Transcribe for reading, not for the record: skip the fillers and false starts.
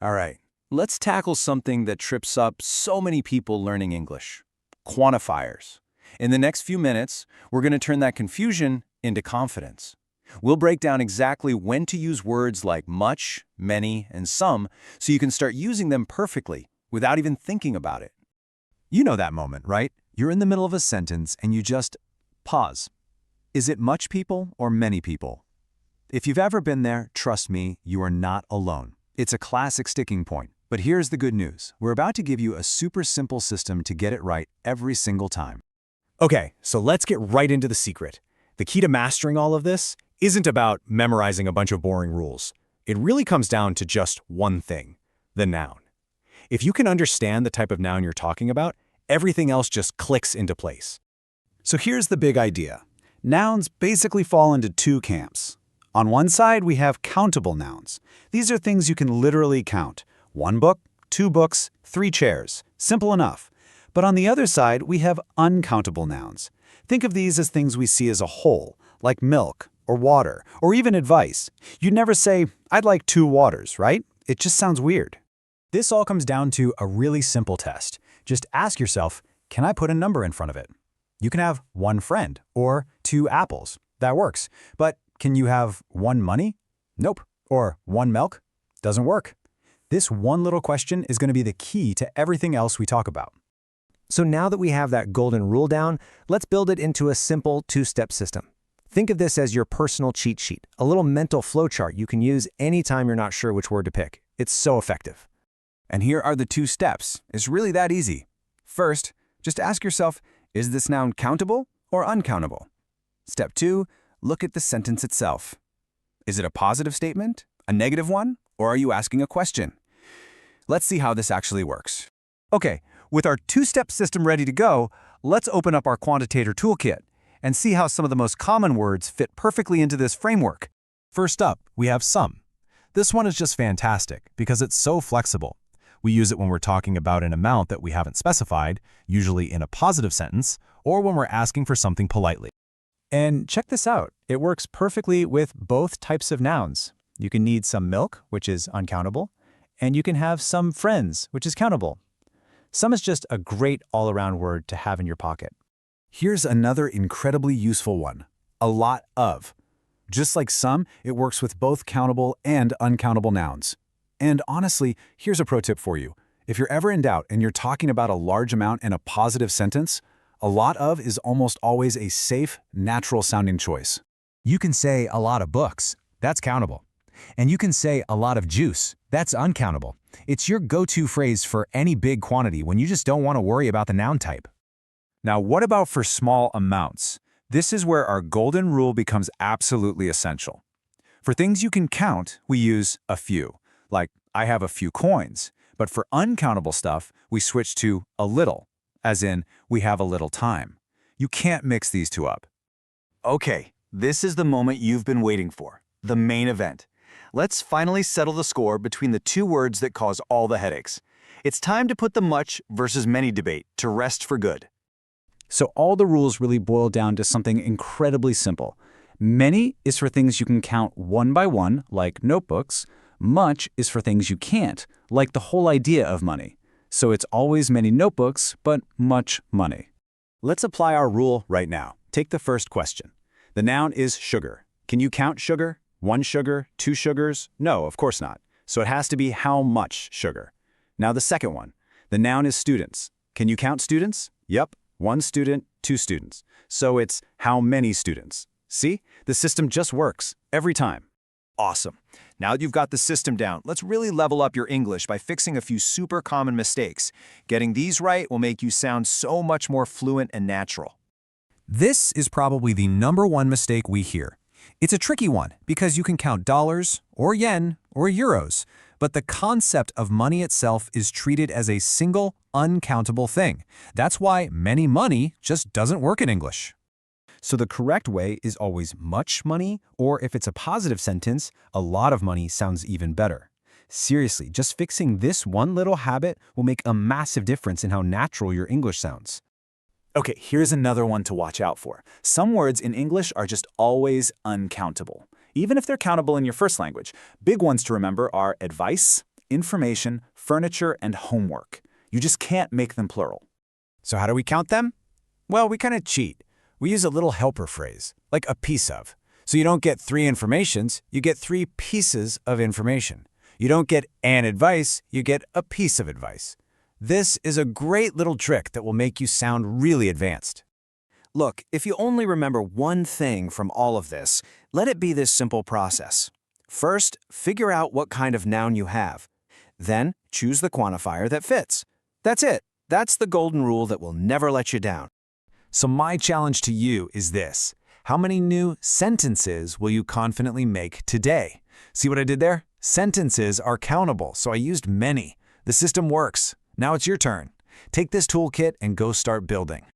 All right, let's tackle something that trips up so many people learning English: quantifiers. In the next few minutes, we're going to turn that confusion into confidence. We'll break down exactly when to use words like much, many, and some so you can start using them perfectly without even thinking about it. You know that moment, right? You're in the middle of a sentence and you just pause. Is it much people or many people? If you've ever been there, trust me, you are not alone. It's a classic sticking point. But here's the good news. We're about to give you a super simple system to get it right every single time. Okay, so let's get right into the secret. The key to mastering all of this isn't about memorizing a bunch of boring rules. It really comes down to just one thing: the noun. If you can understand the type of noun you're talking about, everything else just clicks into place. So here's the big idea. Nouns basically fall into two camps. On one side, we have countable nouns. These are things you can literally count. 1 book, 2 books, 3 chairs. Simple enough. But on the other side, we have uncountable nouns. Think of these as things we see as a whole, like milk or water, or even advice. You'd never say, "I'd like 2 waters," right? It just sounds weird. This all comes down to a really simple test. Just ask yourself, can I put a number in front of it? You can have 1 friend or 2 apples. That works. But can you have 1 money? Nope. Or 1 milk? Doesn't work. This one little question is going to be the key to everything else we talk about. So now that we have that golden rule down, let's build it into a simple 2-step system. Think of this as your personal cheat sheet, a little mental flowchart you can use anytime you're not sure which word to pick. It's so effective. And here are the 2 steps. It's really that easy. First, just ask yourself, is this noun countable or uncountable? Step 2, look at the sentence itself. Is it a positive statement, a negative one, or are you asking a question? Let's see how this actually works. Okay, with our 2-step system ready to go, let's open up our quantitator toolkit and see how some of the most common words fit perfectly into this framework. First up, we have some. This one is just fantastic because it's so flexible. We use it when we're talking about an amount that we haven't specified, usually in a positive sentence, or when we're asking for something politely. And check this out. It works perfectly with both types of nouns. You can need some milk, which is uncountable, and you can have some friends, which is countable. Some is just a great all-around word to have in your pocket. Here's another incredibly useful one: a lot of. Just like some, it works with both countable and uncountable nouns. And honestly, here's a pro tip for you. If you're ever in doubt and you're talking about a large amount in a positive sentence, a lot of is almost always a safe, natural-sounding choice. You can say a lot of books. That's countable. And you can say a lot of juice. That's uncountable. It's your go-to phrase for any big quantity when you just don't want to worry about the noun type. Now, what about for small amounts? This is where our golden rule becomes absolutely essential. For things you can count, we use a few, like I have a few coins. But for uncountable stuff, we switch to a little, as in we have a little time. You can't mix these two up. Okay, this is the moment you've been waiting for, the main event. Let's finally settle the score between the 2 words that cause all the headaches. It's time to put the much versus many debate to rest for good. So all the rules really boil down to something incredibly simple. Many is for things you can count one by one, like notebooks. Much is for things you can't, like the whole idea of money. So it's always many notebooks, but much money. Let's apply our rule right now. Take the first question. The noun is sugar. Can you count sugar? 1 sugar, 2 sugars? No, of course not. So it has to be how much sugar. Now the second one. The noun is students. Can you count students? Yep, 1 student, 2 students. So it's how many students. See? The system just works every time. Awesome. Now that you've got the system down, let's really level up your English by fixing a few super common mistakes. Getting these right will make you sound so much more fluent and natural. This is probably the #1 mistake we hear. It's a tricky one because you can count dollars or yen or euros, but the concept of money itself is treated as a single, uncountable thing. That's why many money just doesn't work in English. So the correct way is always much money, or if it's a positive sentence, a lot of money sounds even better. Seriously, just fixing this one little habit will make a massive difference in how natural your English sounds. Okay, here's another one to watch out for. Some words in English are just always uncountable, even if they're countable in your first language. Big ones to remember are advice, information, furniture, and homework. You just can't make them plural. So how do we count them? Well, we kind of cheat. We use a little helper phrase, like a piece of. So you don't get 3 informations, you get 3 pieces of information. You don't get an advice, you get a piece of advice. This is a great little trick that will make you sound really advanced. Look, if you only remember one thing from all of this, let it be this simple process. First, figure out what kind of noun you have. Then, choose the quantifier that fits. That's it. That's the golden rule that will never let you down. So my challenge to you is this. How many new sentences will you confidently make today? See what I did there? Sentences are countable, so I used many. The system works. Now it's your turn. Take this toolkit and go start building.